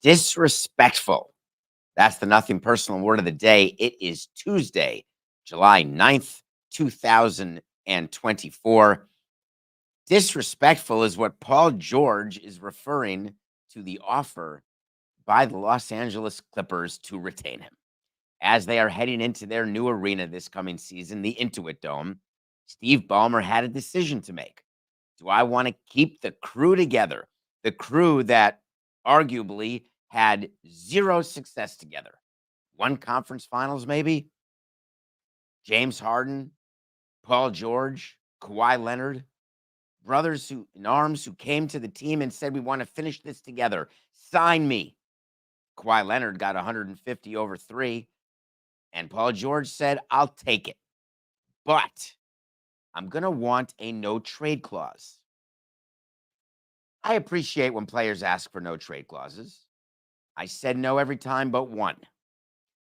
Disrespectful. That's the nothing personal word of the day. It is Tuesday, July 9th, 2024. Disrespectful is what Paul George is referring to the offer by the Los Angeles Clippers to retain him. As they are heading into their new arena this coming season, the Intuit Dome, Steve Ballmer had a decision to make. Do I want to keep the crew together? The crew that arguably had zero success together. One conference finals, maybe? James Harden, Paul George, Kawhi Leonard, brothers who in arms who came to the team and said, we want to finish this together. Sign me. Kawhi Leonard got 150 over 3, and Paul George said, I'll take it. But I'm going to want a no trade clause. I appreciate when players ask for no trade clauses. I said no every time but one.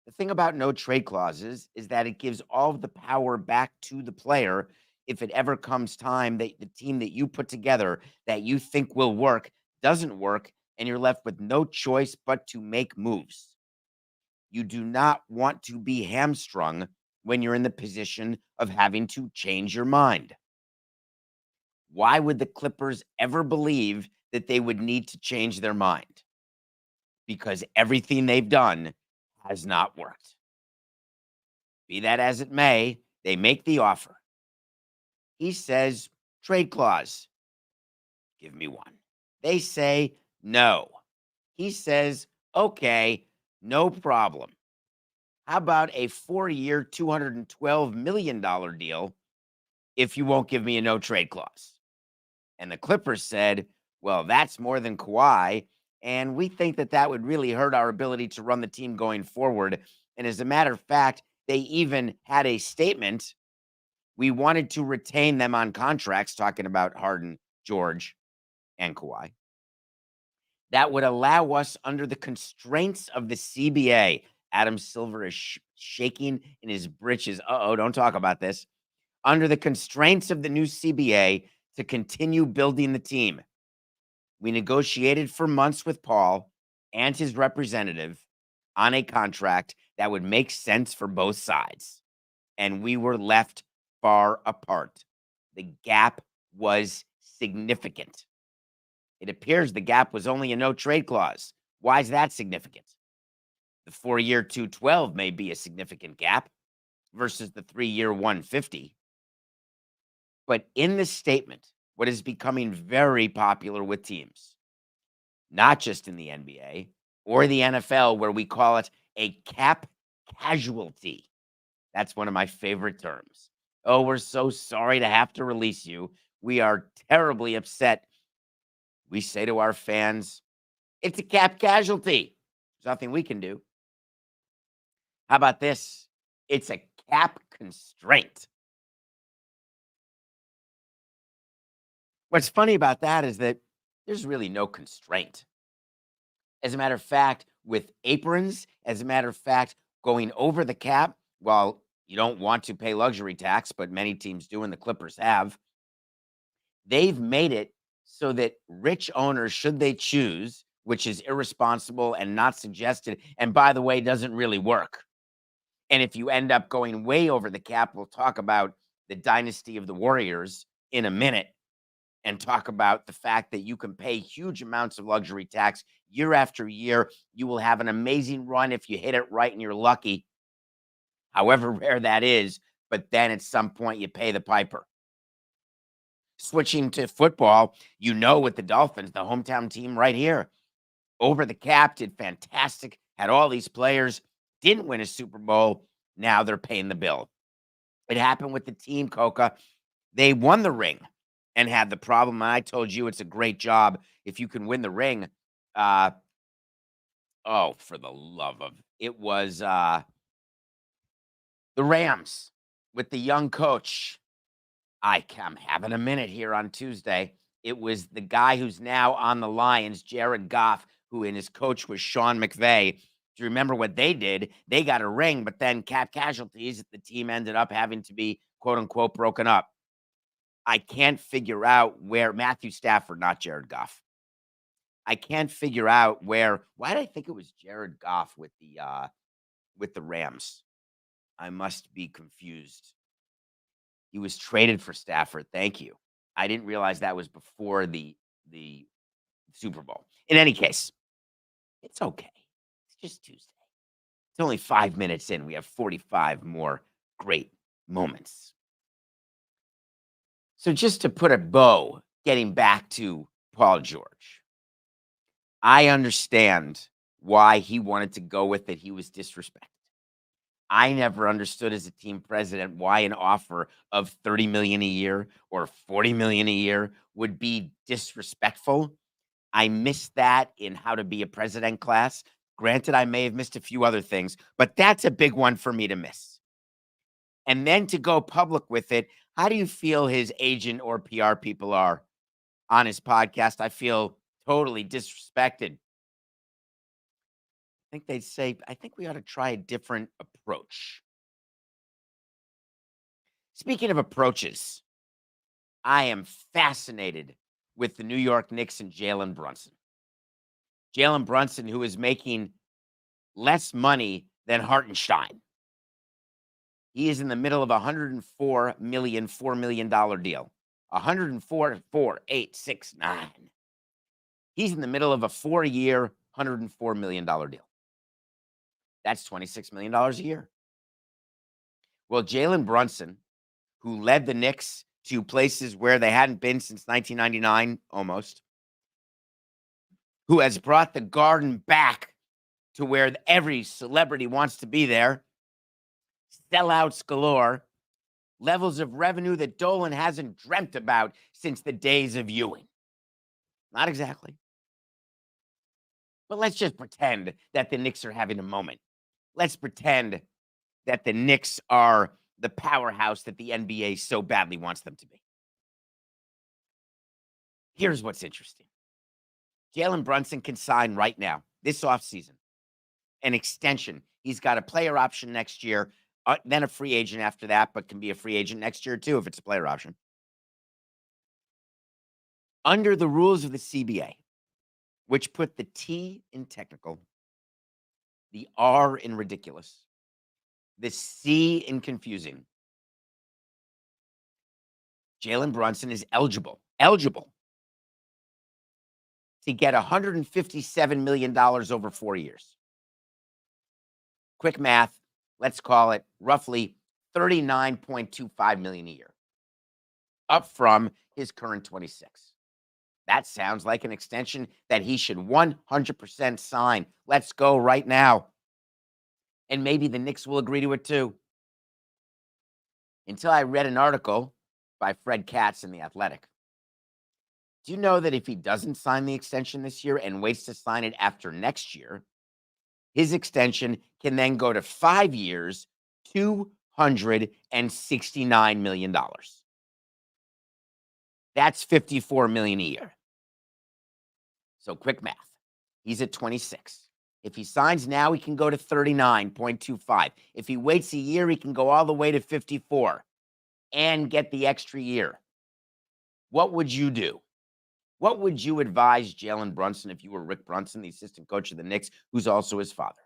The thing about no trade clauses is that it gives all of the power back to the player if it ever comes time that the team that you put together that you think will work doesn't work, and you're left with no choice but to make moves. You do not want to be hamstrung when you're in the position of having to change your mind. Why would the Clippers ever believe that they would need to change their mind? Because everything they've done has not worked. Be that as it may, they make the offer. He says, trade clause. Give me one. They say, no. He says, okay, no problem. How about a 4-year, $212 million deal if you won't give me a no trade clause? And the Clippers said, well, that's more than Kawhi, and we think that that would really hurt our ability to run the team going forward. And as a matter of fact, they even had a statement. We wanted to retain them on contracts, talking about Harden, George, and Kawhi. That would allow us under the constraints of the CBA. Adam Silver is shaking in his britches. Don't talk about this. Under the constraints of the new CBA to continue building the team. We negotiated for months with Paul and his representative on a contract that would make sense for both sides. And we were left far apart. The gap was significant. It appears the gap was only a no trade clause. Why is that significant? The 4-year 212 may be a significant gap versus the 3-year 150. But in this statement, what is becoming very popular with teams, not just in the NBA or the NFL, where we call it a cap casualty. That's one of my favorite terms. Oh, we're so sorry to have to release you. We are terribly upset. We say to our fans, it's a cap casualty. There's nothing we can do. How about this? It's a cap constraint. What's funny about that is that there's really no constraint. As a matter of fact, with aprons, as a matter of fact, going over the cap, while you don't want to pay luxury tax, but many teams do, and the Clippers have, they've made it so that rich owners, should they choose, which is irresponsible and not suggested, and by the way, doesn't really work. And if you end up going way over the cap, we'll talk about the dynasty of the Warriors in a minute and talk about the fact that you can pay huge amounts of luxury tax year after year. You will have an amazing run if you hit it right and you're lucky, however rare that is, but then at some point you pay the piper. Switching to football, with the Dolphins, the hometown team right here, over the cap, did fantastic, had all these players, didn't win a Super Bowl. Now they're paying the bill. It happened with the team, Coca. They won the ring and had the problem. And I told you it's a great job if you can win the ring. For the love of it was the Rams with the young coach. I'm having a minute here on Tuesday. It was the guy who's now on the Lions, Jared Goff, who and his coach was Sean McVay. Do you remember what they did? They got a ring, but then cap casualties, the team ended up having to be, quote unquote, broken up. I can't figure out where Matthew Stafford, not Jared Goff. I can't figure out why did I think it was Jared Goff with the Rams? I must be confused. He was traded for Stafford. Thank you. I didn't realize that was before the Super Bowl. In any case, it's okay. It's just Tuesday. It's only 5 minutes in. We have 45 more great moments. So just to put a bow, getting back to Paul George, I understand why he wanted to go with it. He was disrespected. I never understood as a team president why an offer of 30 million a year or 40 million a year would be disrespectful. I missed that in How to Be a President class. Granted, I may have missed a few other things, but that's a big one for me to miss. And then to go public with it, how do you feel his agent or PR people are on his podcast? I feel totally disrespected. I think they'd say, I think we ought to try a different approach. Speaking of approaches, I am fascinated with the New York Knicks and Jalen Brunson. Jalen Brunson, who is making less money than Hartenstein. He is in the middle of a $104 million, $4 million deal. 104, 4, 8, 6, 9. He's in the middle of a 4-year, $104 million deal. That's $26 million a year. Well, Jalen Brunson, who led the Knicks to places where they hadn't been since 1999, almost, who has brought the Garden back to where every celebrity wants to be there, sellouts galore, levels of revenue that Dolan hasn't dreamt about since the days of Ewing. Not exactly. But let's just pretend that the Knicks are having a moment. Let's pretend that the Knicks are the powerhouse that the NBA so badly wants them to be. Here's what's interesting. Jalen Brunson can sign right now, this offseason, an extension. He's got a player option next year, then a free agent after that, but can be a free agent next year too if it's a player option. Under the rules of the CBA, which put the T in technical, the R in ridiculous, the C in confusing, Jalen Brunson is eligible to get $157 million over 4 years. Quick math, let's call it roughly $39.25 million a year, up from his current 26. That sounds like an extension that he should 100% sign. Let's go right now. And maybe the Knicks will agree to it too. Until I read an article by Fred Katz in The Athletic. Do you know that if he doesn't sign the extension this year and waits to sign it after next year, his extension can then go to 5 years, $269 million. That's $54 million a year. So quick math. He's at 26. If he signs now, he can go to 39.25. If he waits a year, he can go all the way to 54 and get the extra year. What would you do? What would you advise Jalen Brunson if you were Rick Brunson, the assistant coach of the Knicks, who's also his father?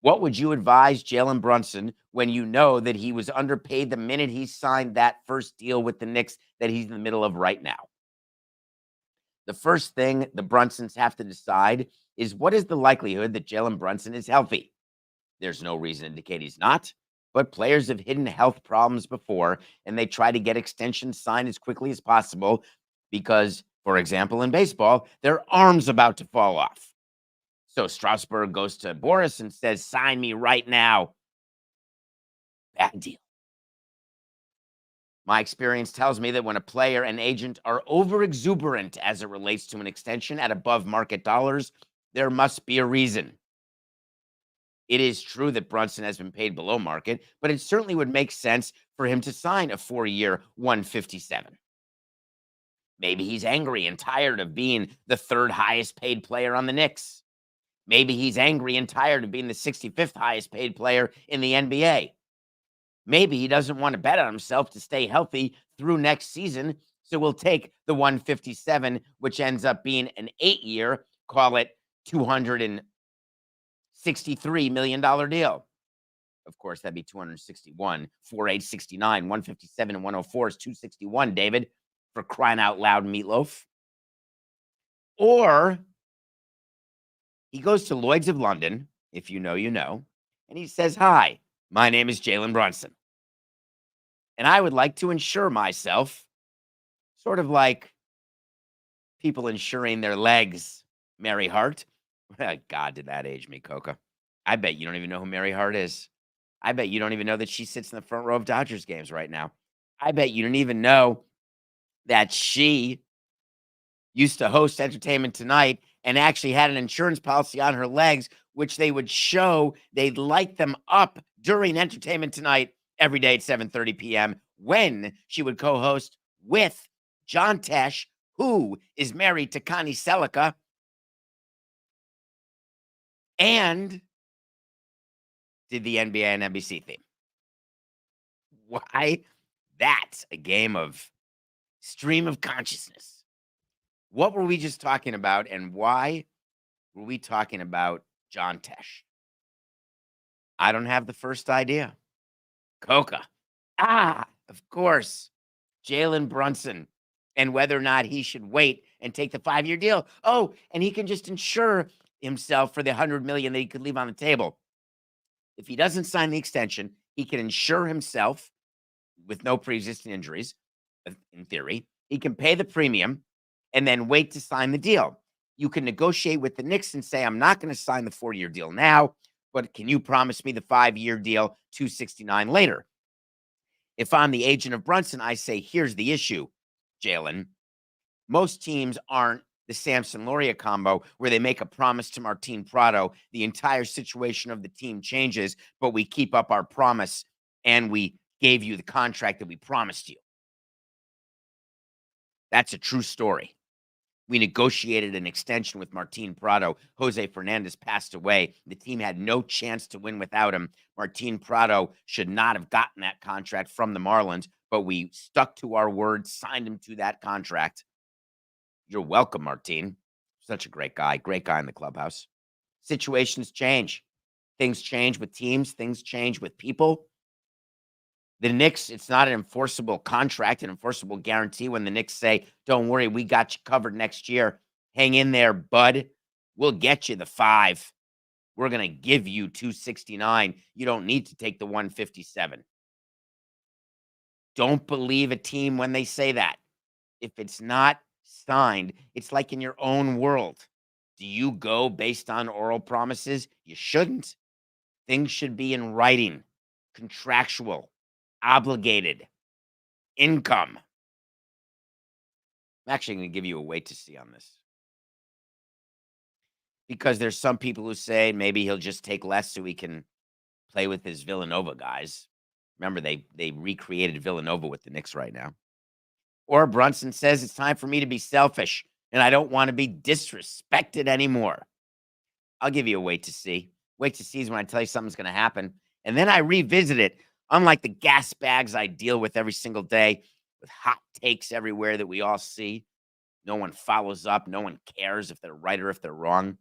What would you advise Jalen Brunson when you know that he was underpaid the minute he signed that first deal with the Knicks that he's in the middle of right now? The first thing the Brunsons have to decide is what is the likelihood that Jalen Brunson is healthy? There's no reason to indicate he's not, but players have hidden health problems before, and they try to get extensions signed as quickly as possible because, for example, in baseball, their arm's about to fall off. So Strasburg goes to Boris and says, sign me right now. Bad deal. My experience tells me that when a player and agent are over-exuberant as it relates to an extension at above market dollars, there must be a reason. It is true that Brunson has been paid below market, but it certainly would make sense for him to sign a 4-year $157. Maybe he's angry and tired of being the third highest paid player on the Knicks. Maybe he's angry and tired of being the 65th highest paid player in the NBA. Maybe he doesn't want to bet on himself to stay healthy through next season, So we'll take the 157, which ends up being an 8-year, call it $263 million deal. Of course, that'd be 261, 4869, 157, and 104 is 261, David, for crying out loud, Meatloaf. Or he goes to Lloyd's of London, if you know, you know, and he says, "Hi, my name is Jalen Brunson, and I would like to insure myself," sort of like people insuring their legs, Mary Hart. God, did that age me, Coca. I bet you don't even know who Mary Hart is. I bet you don't even know that she sits in the front row of Dodgers games right now. I bet you don't even know that she used to host Entertainment Tonight and actually had an insurance policy on her legs, which they would show. They'd light them up during Entertainment Tonight every day at 7:30 p.m. when she would co-host with John Tesh, who is married to Connie Selica, and did the NBA and NBC theme. Why? That's a game of stream of consciousness. What were we just talking about, and why were we talking about John Tesh? I don't have the first idea. Coca. Of course. Jalen Brunson, and whether or not he should wait and take the 5-year deal. Oh, and he can just insure himself for the $100 million that he could leave on the table. If he doesn't sign the extension, he can insure himself with no pre-existing injuries, in theory. He can pay the premium and then wait to sign the deal. You can negotiate with the Knicks and say, "I'm not going to sign the 4-year deal now, but can you promise me the 5-year deal, 269 later?" If I'm the agent of Brunson, I say, "Here's the issue, Jalen. Most teams aren't the Samson Loria combo where they make a promise to Martin Prado. The entire situation of the team changes, but we keep up our promise and we gave you the contract that we promised you." That's a true story. We negotiated an extension with Martin Prado. Jose Fernandez passed away. The team had no chance to win without him. Martin Prado should not have gotten that contract from the Marlins, but we stuck to our word, signed him to that contract. You're welcome, Martin. Such a great guy in the clubhouse. Situations change. Things change with teams. Things change with people. The Knicks, it's not an enforceable contract, an enforceable guarantee when the Knicks say, "Don't worry, we got you covered next year. Hang in there, bud. We'll get you the 5. We're going to give you 269. You don't need to take the 157." Don't believe a team when they say that. If it's not signed, it's like in your own world. Do you go based on oral promises? You shouldn't. Things should be in writing, contractual, obligated, income. I'm actually going to give you a wait to see on this, because there's some people who say maybe he'll just take less so he can play with his Villanova guys. Remember, they recreated Villanova with the Knicks right now. Or Brunson says, "It's time for me to be selfish, and I don't want to be disrespected anymore." I'll give you a wait to see. Wait to see is when I tell you something's going to happen, and then I revisit it, unlike the gas bags I deal with every single day with hot takes everywhere that we all see. No one follows up. No one cares if they're right or if they're wrong.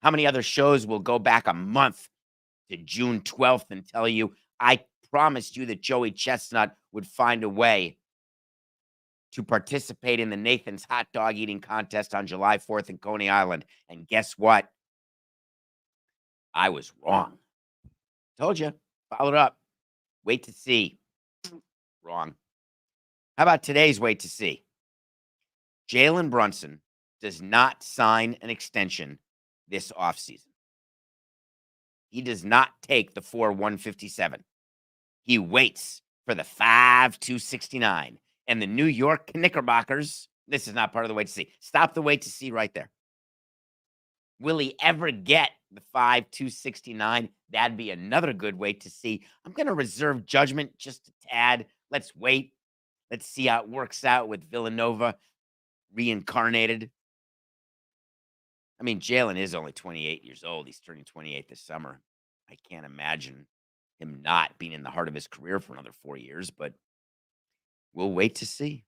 How many other shows will go back a month to June 12th and tell you, "I promised you that Joey Chestnut would find a way to participate in the Nathan's hot dog eating contest on July 4th in Coney Island." And guess what? I was wrong. Told you. Followed up. Wait to see. Wrong. How about today's wait to see? Jalen Brunson does not sign an extension this offseason. He does not take the 4-157. He waits for the 5-269. And the New York Knickerbockers, this is not part of the wait to see. Stop the wait to see right there. Will he ever get the 5-269? That'd be another good wait to see. I'm going to reserve judgment just a tad. Let's wait. Let's see how it works out with Villanova reincarnated. I mean, Jalen is only 28 years old. He's turning 28 this summer. I can't imagine him not being in the heart of his career for another 4 years, but we'll wait to see.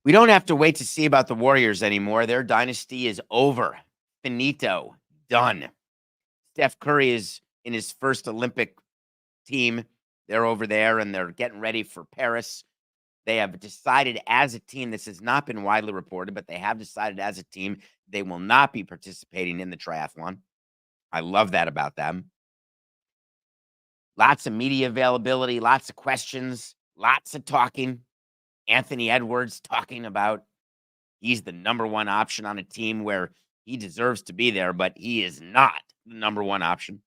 We don't have to wait to see about the Warriors anymore. Their dynasty is over. Finito. Done. Steph Curry is in his first Olympic team. They're over there and they're getting ready for Paris. They have decided as a team, this has not been widely reported, but they have decided as a team they will not be participating in the triathlon. I love that about them. Lots of media availability, lots of questions, lots of talking. Anthony Edwards talking about he's the number one option on a team where he deserves to be there, but he is not the number one option.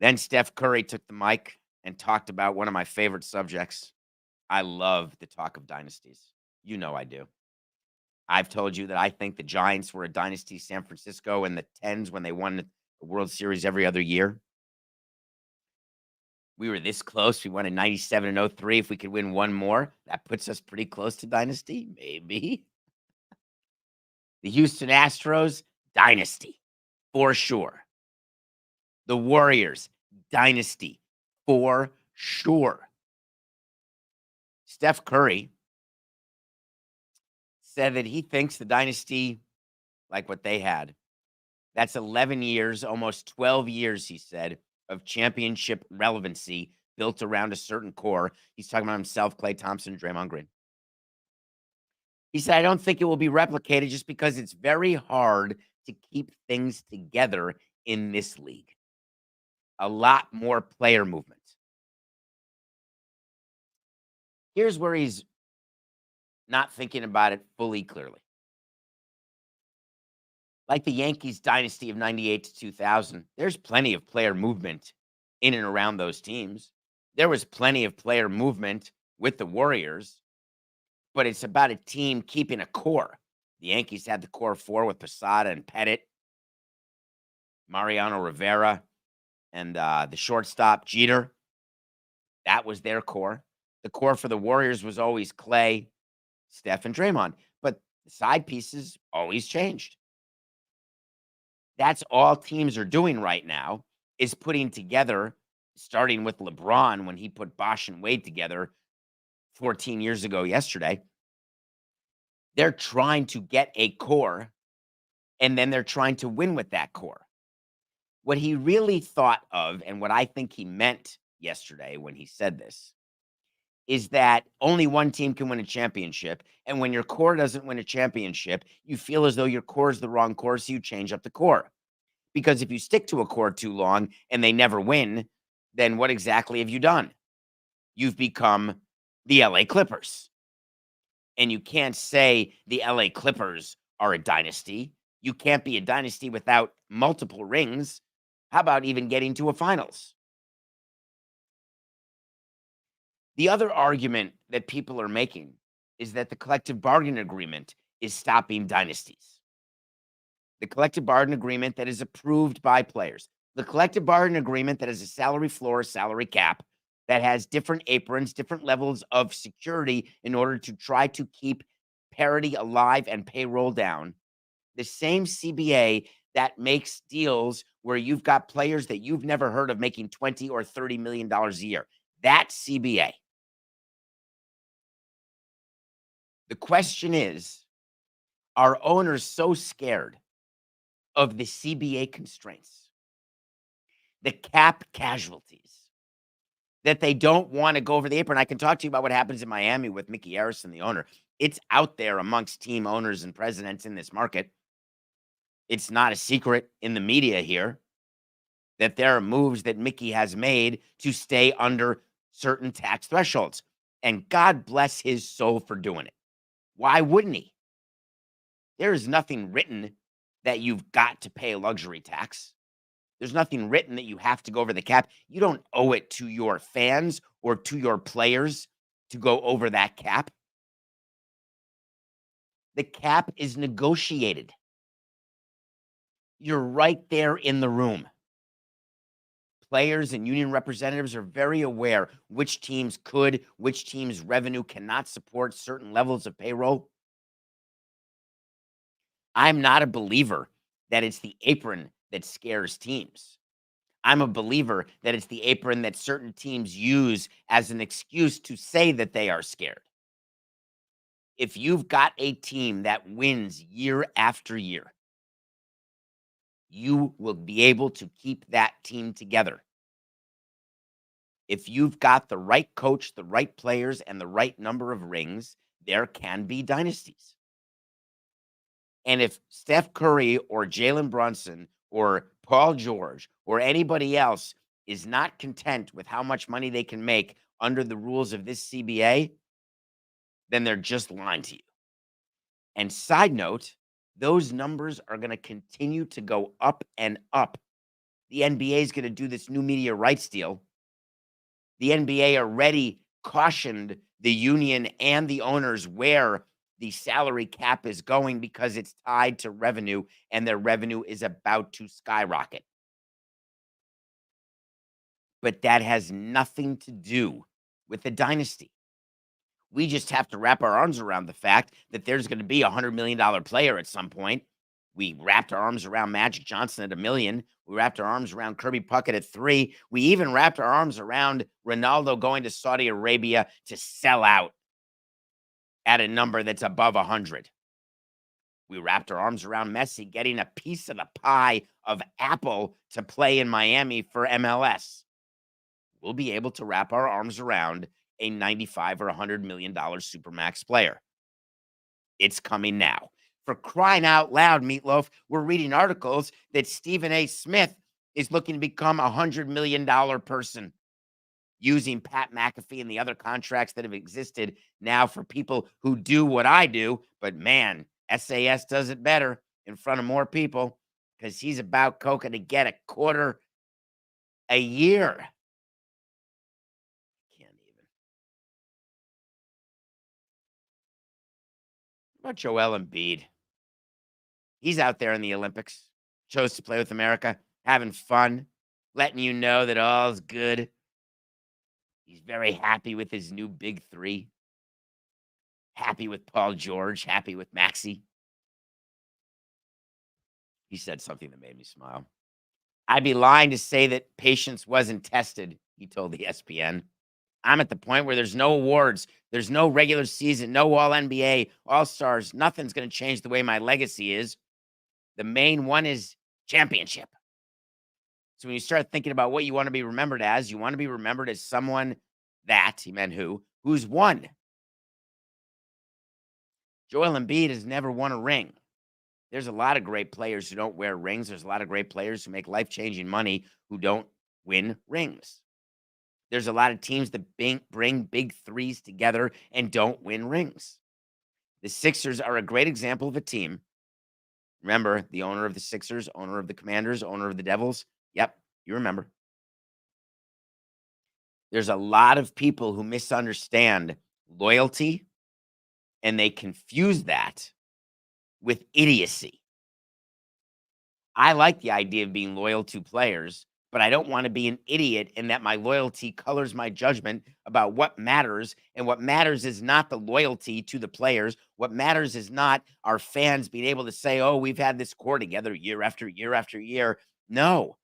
Then Steph Curry took the mic and talked about one of my favorite subjects. I love the talk of dynasties. You know I do. I've told you that I think the Giants were a dynasty, San Francisco in the 10s when they won the World Series every other year. We were this close. We won in 97 and 03. If we could win one more, that puts us pretty close to dynasty, maybe. The Houston Astros, dynasty, for sure. The Warriors, dynasty, for sure. Steph Curry said that he thinks the dynasty, like what they had, that's 11 years, almost 12 years, he said, of championship relevancy built around a certain core. He's talking about himself, Klay Thompson, Draymond Green. He said, I don't think it will be replicated just because it's very hard to keep things together in this league. A lot more player movement. Here's where he's not thinking about it fully clearly. Like the Yankees dynasty of 98 to 2000, there's plenty of player movement in and around those teams. There was plenty of player movement with the Warriors, but it's about a team keeping a core. The Yankees had the core four with Posada and Pettit, Mariano Rivera, and the shortstop Jeter. That was their core. The core for the Warriors was always Klay, Steph, and Draymond, but the side pieces always changed. That's all teams are doing right now is putting together, starting with LeBron when he put Bosh and Wade together 14 years ago yesterday. They're trying to get a core, and then they're trying to win with that core. What he really thought of, and what I think he meant yesterday when he said this, is that only one team can win a championship. And when your core doesn't win a championship, you feel as though your core is the wrong core, so you change up the core. Because if you stick to a core too long and they never win, then what exactly have you done? You've become the LA Clippers. And you can't say the LA Clippers are a dynasty. You can't be a dynasty without multiple rings. How about even getting to a finals? The other argument that people are making is that the collective bargaining agreement is stopping dynasties. The collective bargaining agreement that is approved by players. The collective bargaining agreement that has a salary floor, salary cap, that has different aprons, different levels of security in order to try to keep parity alive and payroll down. The same CBA that makes deals where you've got players that you've never heard of making $20 or $30 million a year. That CBA. The question is, are owners so scared of the CBA constraints, the cap casualties, that they don't want to go over the apron? I can talk to you about what happens in Miami with Mickey Harrison, the owner. It's out there amongst team owners and presidents in this market. It's not a secret in the media here that there are moves that Mickey has made to stay under certain tax thresholds. And God bless his soul for doing it. Why wouldn't he? There is nothing written that you've got to pay a luxury tax. There's nothing written that you have to go over the cap. You don't owe it to your fans or to your players to go over that cap. The cap is negotiated. You're right there in the room. Players and union representatives are very aware which teams could, which teams' revenue cannot support certain levels of payroll. I'm not a believer that it's the apron that scares teams. I'm a believer that it's the apron that certain teams use as an excuse to say that they are scared. If you've got a team that wins year after year, you will be able to keep that team together. If you've got the right coach, the right players, and the right number of rings, there can be dynasties. And if Steph Curry or Jalen Brunson or Paul George or anybody else is not content with how much money they can make under the rules of this CBA, then they're just lying to you. And side note, those numbers are going to continue to go up and up. The NBA is going to do this new media rights deal. The NBA already cautioned the union and the owners where the salary cap is going because it's tied to revenue and their revenue is about to skyrocket. But that has nothing to do with the dynasty. We just have to wrap our arms around the fact that there's going to be a $100 million player at some point. We wrapped our arms around Magic Johnson at $1 million. We wrapped our arms around Kirby Puckett at $3 million. We even wrapped our arms around Ronaldo going to Saudi Arabia to sell out at a number that's above 100. We wrapped our arms around Messi getting a piece of the pie of Apple to play in Miami for MLS. We'll be able to wrap our arms around a $95 or $100 million Supermax player. It's coming now. For crying out loud, Meatloaf, we're reading articles that Stephen A. Smith is looking to become a $100 million person using Pat McAfee and the other contracts that have existed now for people who do what I do. But man, SAS does it better in front of more people because he's about Coca to get $250 a year. Can't even. What about Joel Embiid? He's out there in the Olympics, chose to play with America, having fun, letting you know that all's good. He's very happy with his new big three. Happy with Paul George, happy with Maxey. He said something that made me smile. I'd be lying to say that patience wasn't tested, he told the ESPN. I'm at the point where there's no awards, there's no regular season, no all NBA, all stars. Nothing's going to change the way my legacy is. The main one is championship. So when you start thinking about what you want to be remembered as, you want to be remembered as someone that, he meant who's won. Joel Embiid has never won a ring. There's a lot of great players who don't wear rings. There's a lot of great players who make life-changing money who don't win rings. There's a lot of teams that bring big threes together and don't win rings. The Sixers are a great example of a team. Remember, the owner of the Sixers, owner of the Commanders, owner of the Devils. Yep, you remember. There's a lot of people who misunderstand loyalty, and they confuse that with idiocy. I like the idea of being loyal to players, but I don't want to be an idiot in that my loyalty colors my judgment about what matters. And what matters is not the loyalty to the players. What matters is not our fans being able to say, oh, we've had this core together year after year after year. No.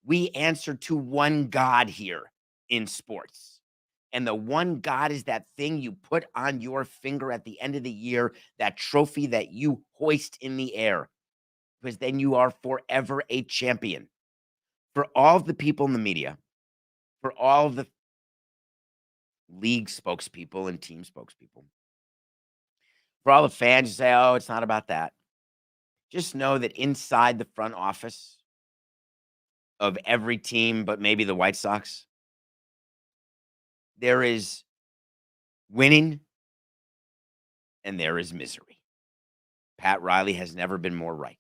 We answer to one God here in sports. And the one God is that thing you put on your finger at the end of the year, that trophy that you hoist in the air, because then you are forever a champion. For all of the people in the media, for all of the league spokespeople and team spokespeople, for all the fans who say, oh, it's not about that. Just know that inside the front office of every team, but maybe the White Sox, there is winning and there is misery. Pat Riley has never been more right.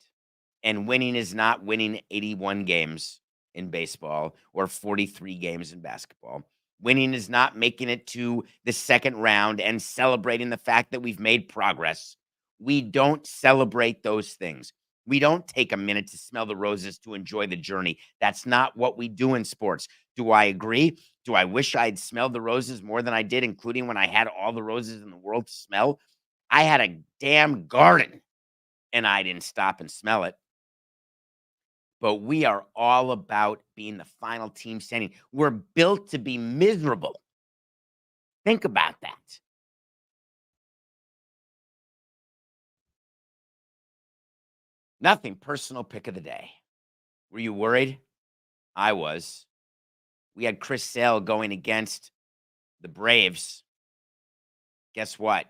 And winning is not winning 81 games in baseball or 43 games in basketball. Winning is not making it to the second round and celebrating the fact that we've made progress. We don't celebrate those things. We don't take a minute to smell the roses to enjoy the journey. That's not what we do in sports. Do I agree? Do I wish I'd smelled the roses more than I did, including when I had all the roses in the world to smell? I had a damn garden and I didn't stop and smell it. But we are all about being the final team standing. We're built to be miserable. Think about that. Nothing personal pick of the day. Were you worried? I was. We had Chris Sale going against the Braves. Guess what?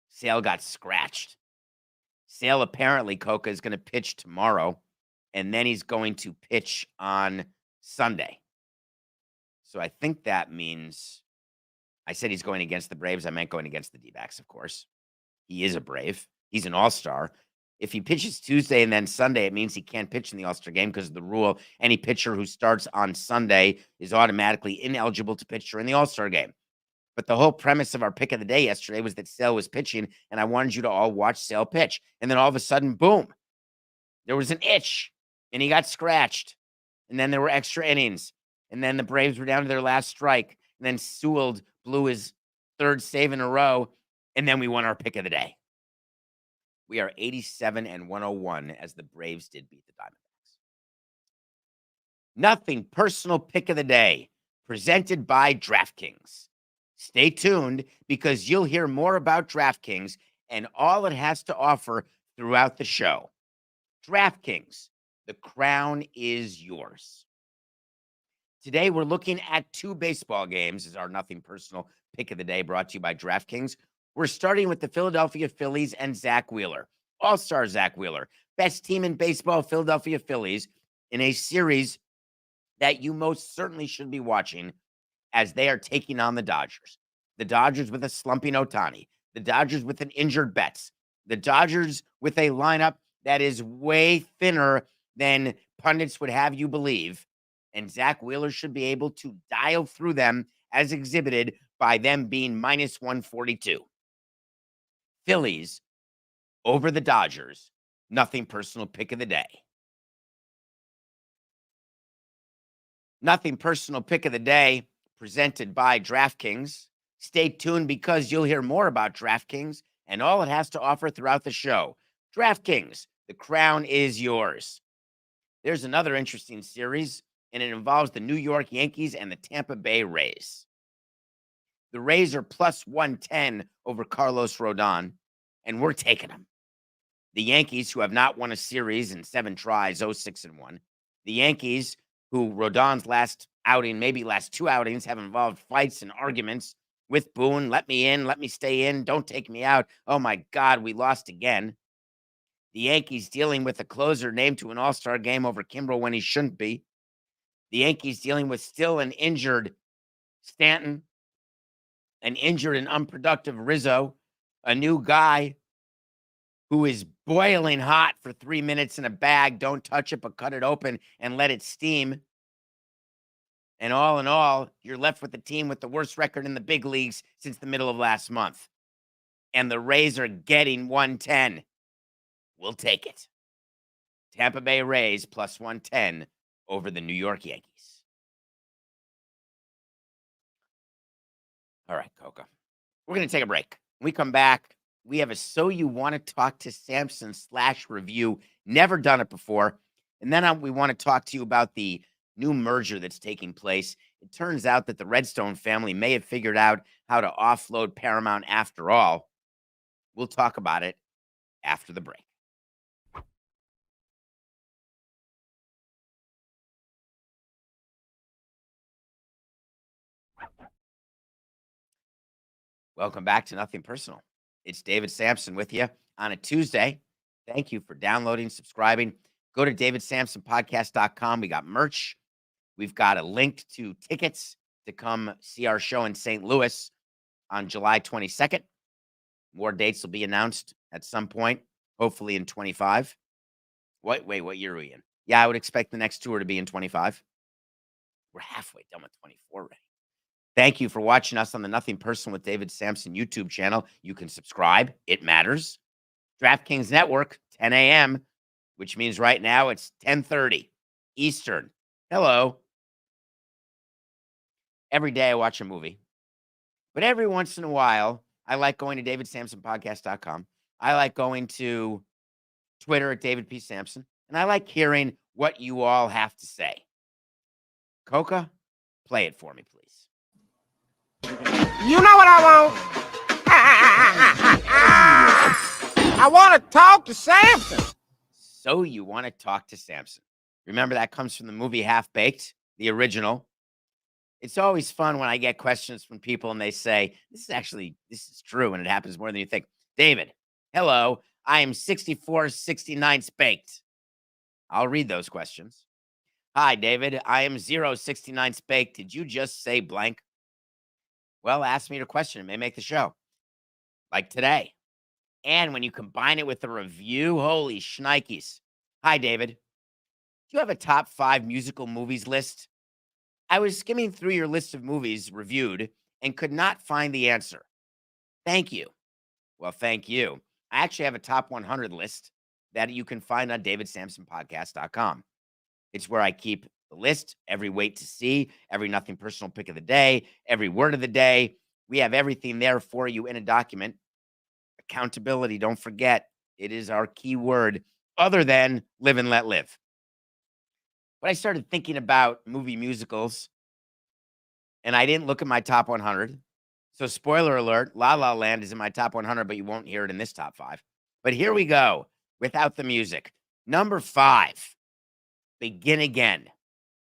Sale got scratched. Sale apparently, Coca, is going to pitch tomorrow, and then he's going to pitch on Sunday. So I think that means, I said he's going against the Braves. I meant going against the D-backs, of course. He is a Brave. He's an all-star. If he pitches Tuesday and then Sunday, it means he can't pitch in the All-Star game because of the rule. Any pitcher who starts on Sunday is automatically ineligible to pitch during the All-Star game. But the whole premise of our pick of the day yesterday was that Sale was pitching, and I wanted you to all watch Sale pitch. And then all of a sudden, boom, there was an itch, and he got scratched. And then there were extra innings. And then the Braves were down to their last strike. And then Sewell blew his third save in a row, and then we won our pick of the day. We are 87-101 as the Braves did beat the Diamondbacks. Nothing personal pick of the day, presented by DraftKings. Stay tuned because you'll hear more about DraftKings and all it has to offer throughout the show. DraftKings, the crown is yours. Today, we're looking at 2 baseball games as our nothing personal pick of the day, brought to you by DraftKings. We're starting with the Philadelphia Phillies and Zach Wheeler. All-star Zach Wheeler, best team in baseball, Philadelphia Phillies, in a series that you most certainly should be watching as they are taking on the Dodgers. The Dodgers with a slumping Ohtani. The Dodgers with an injured Betts. The Dodgers with a lineup that is way thinner than pundits would have you believe. And Zach Wheeler should be able to dial through them as exhibited by them being minus 142. Phillies over the Dodgers. Nothing personal pick of the day. Nothing personal pick of the day presented by DraftKings. Stay tuned because you'll hear more about DraftKings and all it has to offer throughout the show. DraftKings, the crown is yours. There's another interesting series, and it involves the New York Yankees and the Tampa Bay Rays. The Rays are plus 110 over Carlos Rodon, and we're taking them. The Yankees, who have not won a series in 7 tries, 0-6-1. The Yankees, who Rodon's last outing, maybe last 2 outings, have involved fights and arguments with Boone. Let me in, let me stay in, don't take me out. Oh my God, we lost again. The Yankees dealing with a closer named to an all-star game over Kimbrel when he shouldn't be. The Yankees dealing with still an injured Stanton, an injured and unproductive Rizzo, a new guy who is boiling hot for 3 minutes in a bag. Don't touch it, but cut it open and let it steam. And all in all, you're left with the team with the worst record in the big leagues since the middle of last month. And the Rays are getting 110. We'll take it. Tampa Bay Rays plus 110 over the New York Yankees. All right, Coca. We're going to take a break. When we come back, we have a So You Want to Talk to Samson /review. Never done it before. And then we want to talk to you about the new merger that's taking place. It turns out that the Redstone family may have figured out how to offload Paramount after all. We'll talk about it after the break. Welcome back to Nothing Personal. It's David Samson with you on a Tuesday. Thank you for downloading, subscribing. Go to davidsamsonpodcast.com. We got merch. We've got a link to tickets to come see our show in St. Louis on July 22nd. More dates will be announced at some point, hopefully in 25. Wait, what year are we in? Yeah, I would expect the next tour to be in 25. We're halfway done with 24 already. Thank you for watching us on the Nothing Personal with David Samson YouTube channel. You can subscribe. It matters. DraftKings Network, 10 a.m., which means right now it's 10:30 Eastern. Hello. Every day I watch a movie. But every once in a while, I like going to davidsamsonpodcast.com. I like going to Twitter at David P. Samson. And I like hearing what you all have to say. Coca, play it for me, please. You know what I want? I want to talk to Samson. So you want to talk to Samson. Remember, that comes from the movie Half Baked, the original. It's always fun when I get questions from people and they say, this is true, and it happens more than you think. David, hello, I am 64, 69 baked. I'll read those questions. Hi, David, I am 069 baked. Did you just say blank? Well, ask me your question. It may make the show. Like today. And when you combine it with a review, holy shnikes. Hi, David. Do you have a top 5 musical movies list? I was skimming through your list of movies reviewed and could not find the answer. Thank you. Well, thank you. I actually have a top 100 list that you can find on davidsamsonpodcast.com. It's where I keep the list, every wait to see, every nothing personal pick of the day, every word of the day. We have everything there for you in a document. Accountability, don't forget, it is our key word, other than live and let live. But I started thinking about movie musicals, and I didn't look at my top 100. So spoiler alert, La La Land is in my top 100, but you won't hear it in this top 5. But here we go, without the music. Number 5, Begin Again.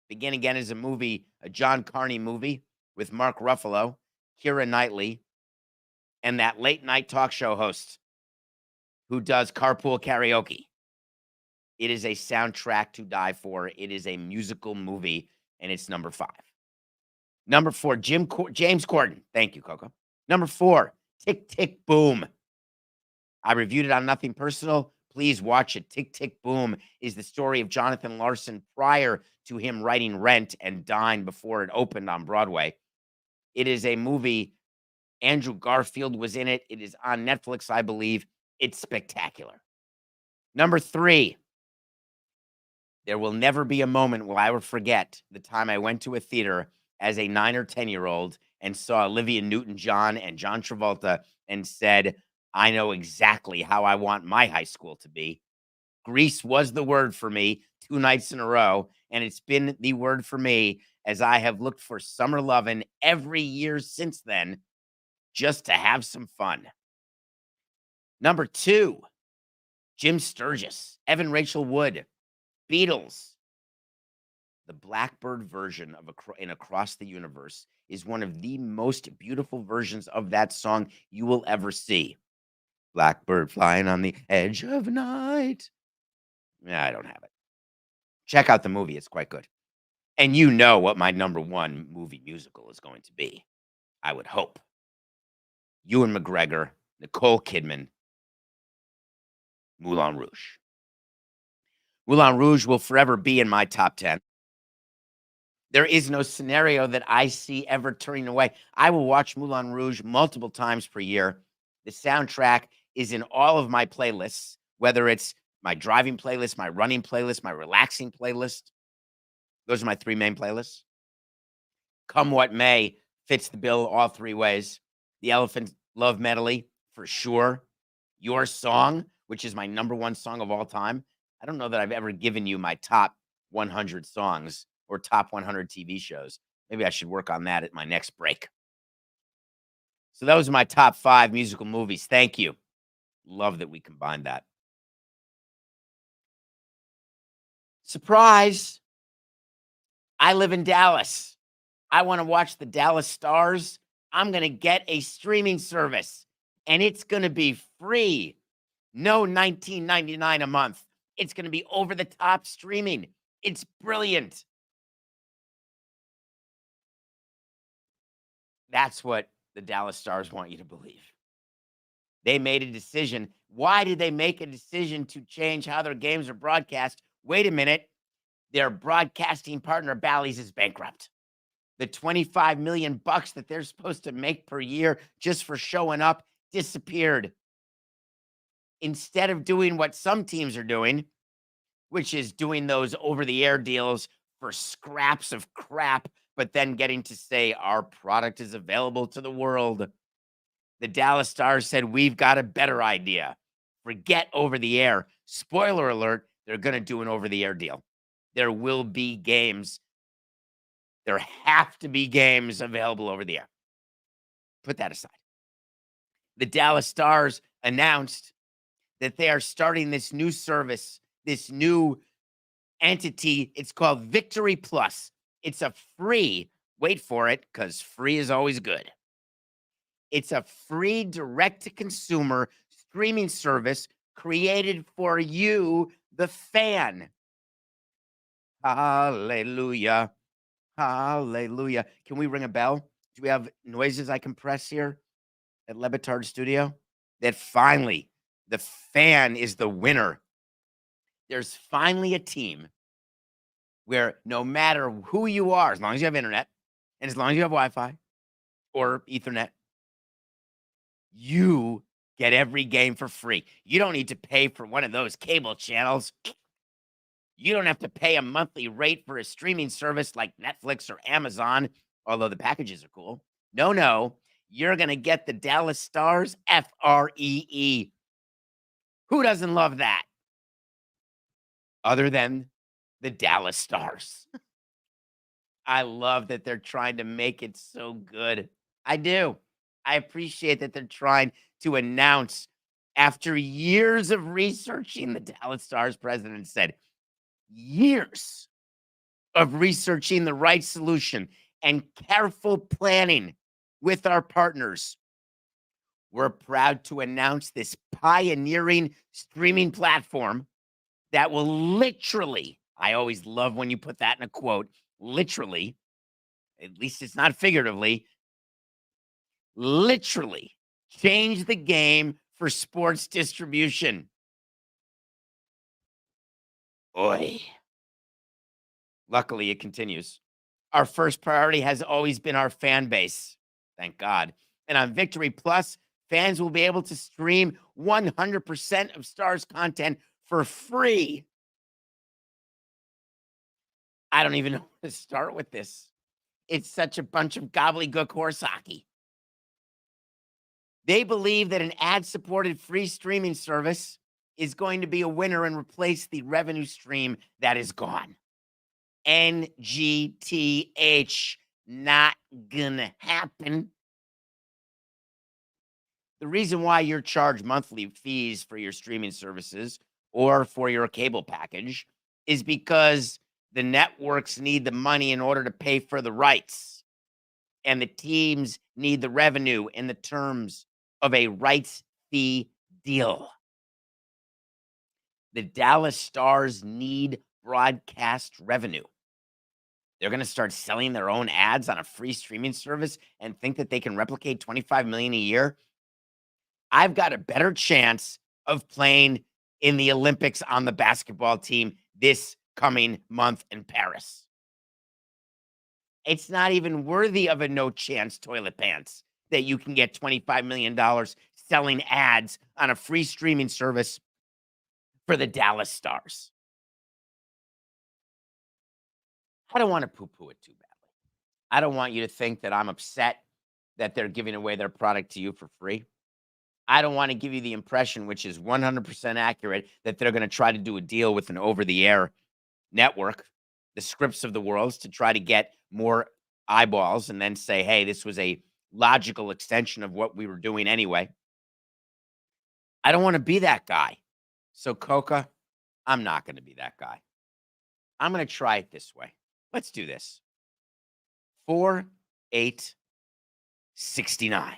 Begin Again is a movie, a John Carney movie with Mark Ruffalo, Keira Knightley, and that late night talk show host who does carpool karaoke. It is a soundtrack to die for. It is a musical movie, and it's number 5. Number 4, James Corden. Thank you, Coco. Number 4, Tick, Tick, Boom. I reviewed it on Nothing Personal. Please watch it. Tick, Tick, Boom is the story of Jonathan Larson prior to him writing Rent and dying before it opened on Broadway. It is a movie. Andrew Garfield was in it. It is on Netflix, I believe. It's spectacular. Number 3, there will never be a moment where I will forget the time I went to a theater as a 9 or 10-year-old and saw Olivia Newton-John and John Travolta and said, I know exactly how I want my high school to be. Grease was the word for me 2 nights in a row, and it's been the word for me as I have looked for summer lovin' every year since then just to have some fun. Number 2, Jim Sturgis, Evan Rachel Wood, Beatles. The Blackbird version of in Across the Universe is one of the most beautiful versions of that song you will ever see. Blackbird flying on the edge of night. Yeah, I don't have it. Check out the movie. It's quite good. And you know what my number 1 movie musical is going to be. I would hope. Ewan McGregor, Nicole Kidman, Moulin Rouge. Moulin Rouge will forever be in my top 10. There is no scenario that I see ever turning away. I will watch Moulin Rouge multiple times per year. The soundtrack is in all of my playlists, whether it's my driving playlist, my running playlist, my relaxing playlist. Those are my 3 main playlists. Come What May fits the bill all 3 ways. The Elephant Love Medley, for sure. Your Song, which is my number 1 song of all time. I don't know that I've ever given you my top 100 songs or top 100 TV shows. Maybe I should work on that at my next break. So those are my top 5 musical movies. Thank you. Love that we combined that. Surprise. I live in Dallas. I want to watch the Dallas Stars. I'm going to get a streaming service, and it's going to be free. No $19.99 a month. It's going to be over-the-top streaming. It's brilliant. That's what the Dallas Stars want you to believe. They made a decision. Why did they make a decision to change how their games are broadcast? Wait a minute. Their broadcasting partner, Ballys, is bankrupt. The $25 million that they're supposed to make per year just for showing up disappeared. Instead of doing what some teams are doing, which is doing those over-the-air deals for scraps of crap, but then getting to say our product is available to the world. The Dallas Stars said, we've got a better idea. Forget over-the-air. Spoiler alert, they're going to do an over-the-air deal. There will be games. There have to be games available over the air. Put that aside. The Dallas Stars announced that they are starting this new service this new entity. It's called Victory Plus. It's a free, wait for it, because free is always good. It's a free direct-to-consumer streaming service created for you, the fan. Hallelujah. Hallelujah. Can we ring a bell? Do we have noises I can press here at Levitard Studio? That finally, the fan is the winner. There's finally a team where no matter who you are, as long as you have internet and as long as you have Wi-Fi or Ethernet, you get every game for free. You don't need to pay for one of those cable channels. You don't have to pay a monthly rate for a streaming service like Netflix or Amazon, although the packages are cool. No, no. You're going to get the Dallas Stars, Free. Who doesn't love that? Other than the Dallas Stars. I love that they're trying to make it so good. I do. I appreciate that they're trying to announce, after years of researching, the Dallas Stars president said, years of researching the right solution and careful planning with our partners, we're proud to announce this pioneering streaming platform that will literally, I always love when you put that in a quote, literally, at least it's not figuratively, literally change the game for sports distribution. Oi. Luckily, it continues. Our first priority has always been our fan base. Thank God. And on Victory Plus, fans will be able to stream 100% of Stars content for free. I don't even know where to start with this. It's such a bunch of gobbledygook horse hockey. They believe that an ad-supported free streaming service is going to be a winner and replace the revenue stream that is gone. NGTH, not gonna happen. The reason why you're charged monthly fees for your streaming services or for your cable package is because the networks need the money in order to pay for the rights, and the teams need the revenue in the terms of a rights fee deal. The Dallas Stars need broadcast revenue. They're going to start selling their own ads on a free streaming service and think that they can replicate $25 million a year. I've got a better chance of playing in the Olympics on the basketball team this coming month in Paris. It's not even worthy of a no chance toilet pants that you can get $25 million selling ads on a free streaming service for the Dallas Stars. I don't want to poo-poo it too badly. I don't want you to think that I'm upset that they're giving away their product to you for free. I don't want to give you the impression, which is 100% accurate, that they're going to try to do a deal with an over-the-air network, the Scripts of the world, to try to get more eyeballs and then say, hey, this was a logical extension of what we were doing anyway. I don't want to be that guy. So, Coca, I'm not going to be that guy. I'm going to try it this way. Let's do this. 4, 8, 69.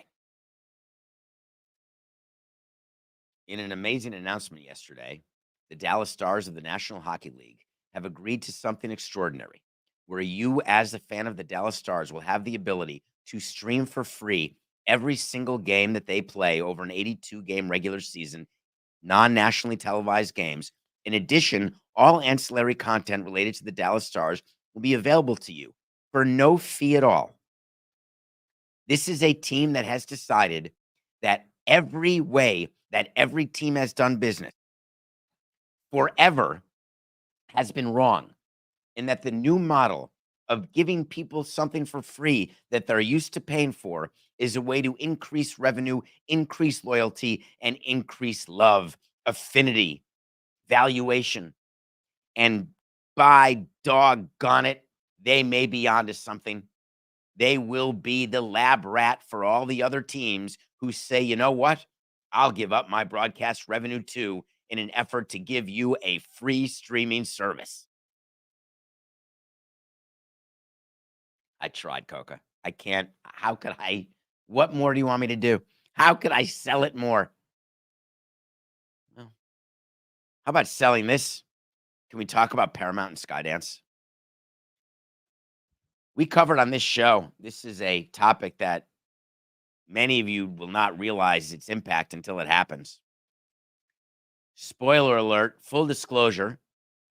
In an amazing announcement yesterday, the Dallas Stars of the National Hockey League have agreed to something extraordinary, where you, as a fan of the Dallas Stars, will have the ability to stream for free every single game that they play over an 82-game regular season, non-nationally televised games. In addition, all ancillary content related to the Dallas Stars will be available to you for no fee at all. This is a team that has decided that every way that every team has done business forever has been wrong, and that the new model of giving people something for free that they're used to paying for is a way to increase revenue, increase loyalty, and increase love, affinity, valuation. And by doggone it, they may be onto something. They will be the lab rat for all the other teams who say, you know what? I'll give up my broadcast revenue too, in an effort to give you a free streaming service. I tried, Coca. I can't. How could I? What more do you want me to do? How could I sell it more? Well, how about selling this? Can we talk about Paramount and Skydance? We covered on this show. This is a topic that many of you will not realize its impact until it happens. Spoiler alert, full disclosure,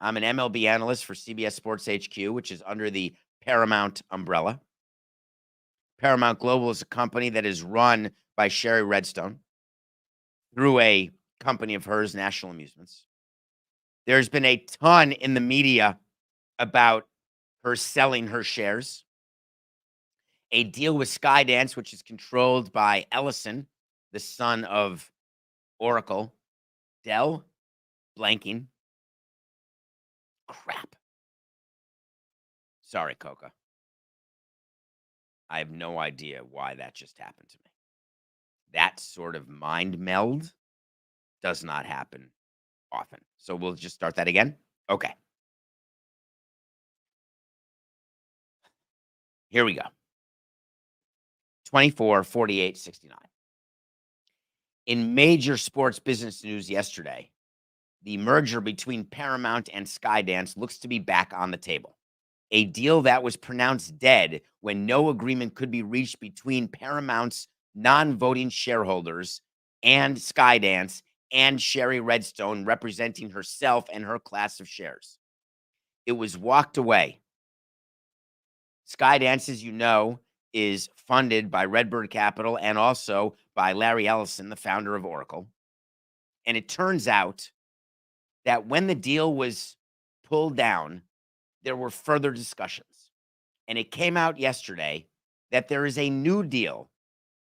I'm an MLB analyst for CBS Sports HQ, which is under the Paramount umbrella. Paramount Global is a company that is run by Sherry Redstone through a company of hers, National Amusements. There's been a ton in the media about her selling her shares. A deal with Skydance, which is controlled by Ellison, the son of Oracle. Dell, blanking. Crap. Sorry, Coca. I have no idea why that just happened to me. That sort of mind meld does not happen often. So we'll just start that again. Okay. Here we go. 24, 48, 69. In major sports business news yesterday, the merger between Paramount and Skydance looks to be back on the table. A deal that was pronounced dead when no agreement could be reached between Paramount's non-voting shareholders and Skydance and Sherry Redstone representing herself and her class of shares. It was walked away. Skydance, as you know, is funded by Redbird Capital and also by Larry Ellison, the founder of Oracle. And it turns out that when the deal was pulled down, there were further discussions. And it came out yesterday that there is a new deal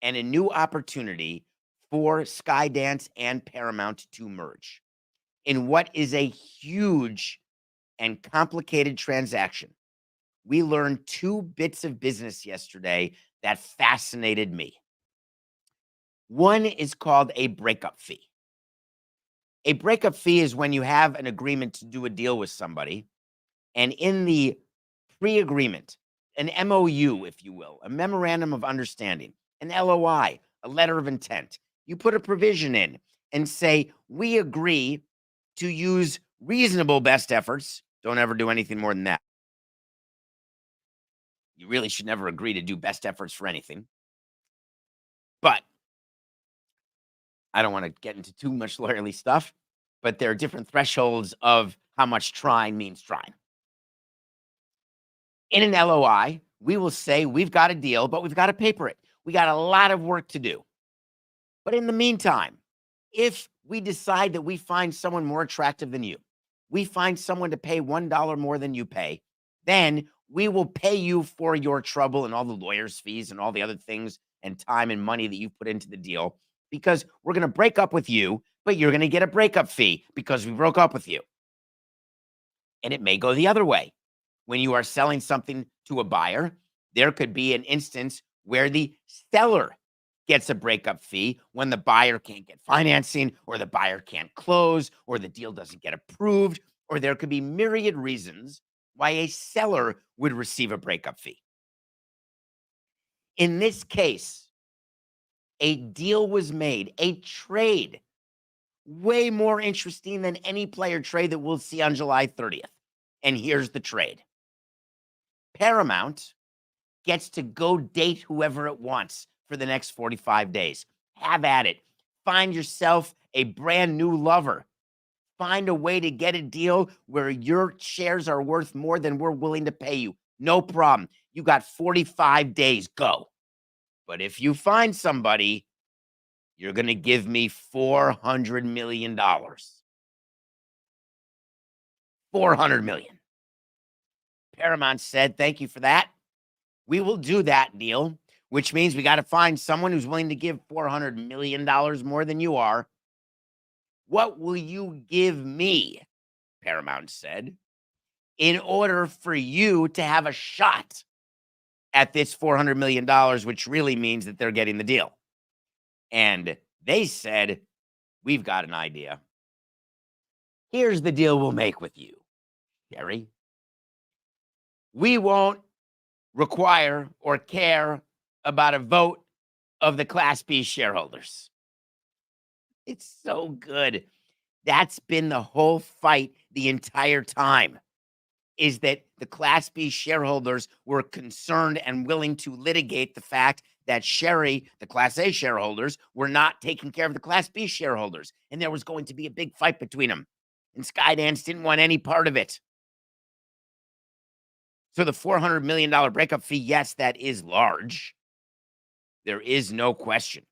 and a new opportunity for Skydance and Paramount to merge in what is a huge and complicated transaction. We learned two bits of business yesterday that fascinated me. One is called a breakup fee. A breakup fee is when you have an agreement to do a deal with somebody, and in the pre-agreement, an MOU, if you will, a memorandum of understanding, an LOI, a letter of intent, you put a provision in and say, we agree to use reasonable best efforts. Don't ever do anything more than that. You really should never agree to do best efforts for anything. But I don't want to get into too much lawyerly stuff, but there are different thresholds of how much trying means trying. In an LOI, we will say we've got a deal, but we've got to paper it. We got a lot of work to do. But in the meantime, if we decide that we find someone more attractive than you, we find someone to pay $1 more than you pay, then we will pay you for your trouble and all the lawyer's fees and all the other things and time and money that you put into the deal, because we're going to break up with you, but you're going to get a breakup fee because we broke up with you. And it may go the other way. When you are selling something to a buyer, there could be an instance where the seller gets a breakup fee when the buyer can't get financing, or the buyer can't close, or the deal doesn't get approved, or there could be myriad reasons why a seller would receive a breakup fee. In this case, a deal was made, a trade, way more interesting than any player trade that we'll see on July 30th. And here's the trade. Paramount gets to go date whoever it wants for the next 45 days. Have at it. Find yourself a brand new lover. Find a way to get a deal where your shares are worth more than we're willing to pay you. No problem. You got 45 days. Go. But if you find somebody, you're going to give me $400 million. $400 million. Paramount said, thank you for that. We will do that deal, which means we got to find someone who's willing to give $400 million more than you are. What will you give me, Paramount said, in order for you to have a shot at this $400 million, which really means that they're getting the deal? And they said, we've got an idea. Here's the deal we'll make with you, Jerry. We won't require or care about a vote of the Class B shareholders. It's so good. That's been the whole fight the entire time, is that the Class B shareholders were concerned and willing to litigate the fact that Sherry, the Class A shareholders, were not taking care of the Class B shareholders. And there was going to be a big fight between them. And Skydance didn't want any part of it. So the $400 million breakup fee, yes, that is large. There is no question.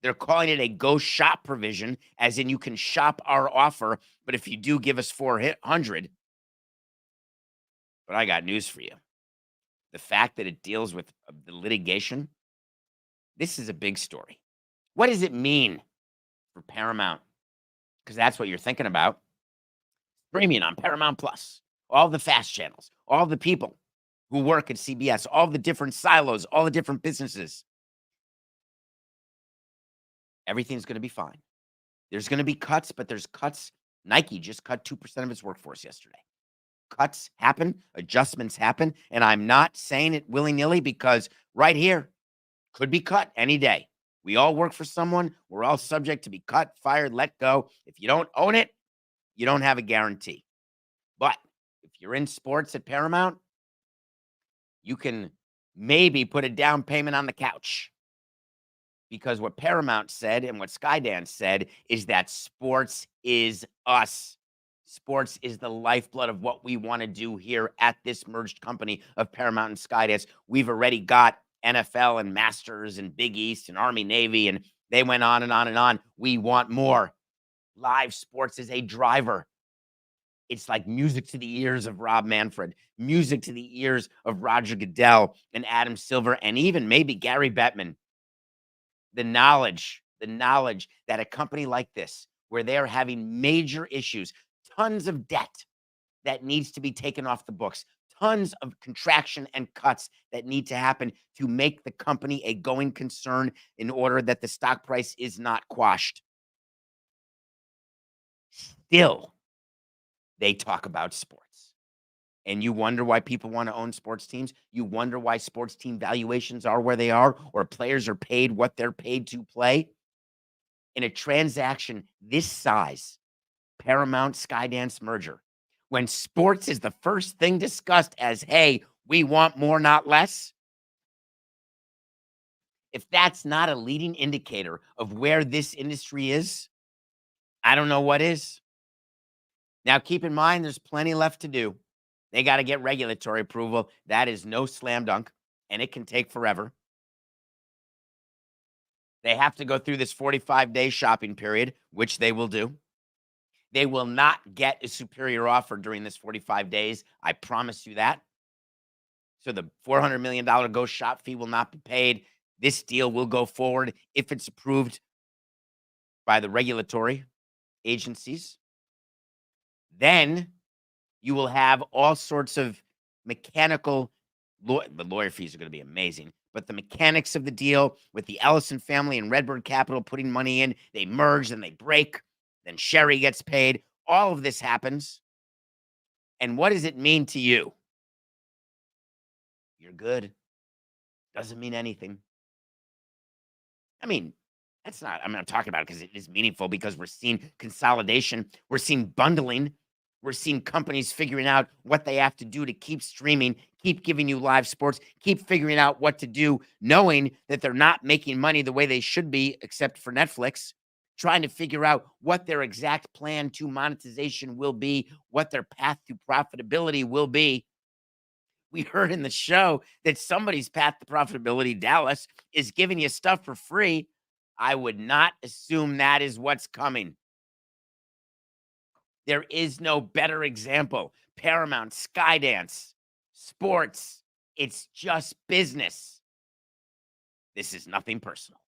They're calling it a go shop provision, as in you can shop our offer, but if you do give us 400, but I got news for you. The fact that it deals with the litigation, this is a big story. What does it mean for Paramount? Because that's what you're thinking about. Streaming on Paramount Plus, all the fast channels, all the people who work at CBS, all the different silos, all the different businesses. Everything's going to be fine. There's going to be cuts, but there's cuts. Nike just cut 2% of its workforce yesterday. Cuts happen, adjustments happen, and I'm not saying it willy-nilly because right here could be cut any day. We all work for someone. We're all subject to be cut, fired, let go. If you don't own it, you don't have a guarantee. But if you're in sports at Paramount, you can maybe put a down payment on the couch. Because what Paramount said and what Skydance said is that sports is us. Sports is the lifeblood of what we want to do here at this merged company of Paramount and Skydance. We've already got NFL and Masters and Big East and Army Navy, and they went on and on and on. We want more. Live sports is a driver. It's like music to the ears of Rob Manfred, music to the ears of Roger Goodell and Adam Silver, and even maybe Gary Bettman. The knowledge that a company like this, where they're having major issues, tons of debt that needs to be taken off the books, tons of contraction and cuts that need to happen to make the company a going concern in order that the stock price is not quashed. Still, they talk about sports. And you wonder why people want to own sports teams. You wonder why sports team valuations are where they are, or players are paid what they're paid to play. In a transaction this size, Paramount Skydance merger, when sports is the first thing discussed as, hey, we want more, not less. If that's not a leading indicator of where this industry is, I don't know what is. Now, keep in mind, there's plenty left to do. They got to get regulatory approval. That is no slam dunk, and it can take forever. They have to go through this 45-day shopping period, which they will do. They will not get a superior offer during this 45 days. I promise you that. So the $400 million go shop fee will not be paid. This deal will go forward if it's approved by the regulatory agencies. Then you will have all sorts of mechanical, the lawyer fees are going to be amazing, but the mechanics of the deal with the Ellison family and Redbird Capital putting money in, they merge, then they break, then Sherry gets paid. All of this happens. And what does it mean to you? You're good. Doesn't mean anything. I mean, I'm talking about it because it is meaningful, because we're seeing consolidation. We're seeing bundling. We're seeing companies figuring out what they have to do to keep streaming, keep giving you live sports, keep figuring out what to do, knowing that they're not making money the way they should be, except for Netflix, trying to figure out what their exact plan to monetization will be, what their path to profitability will be. We heard in the show that somebody's path to profitability, Dallas, is giving you stuff for free. I would not assume that is what's coming. There is no better example. Paramount, Skydance, sports. It's just business. This is nothing personal.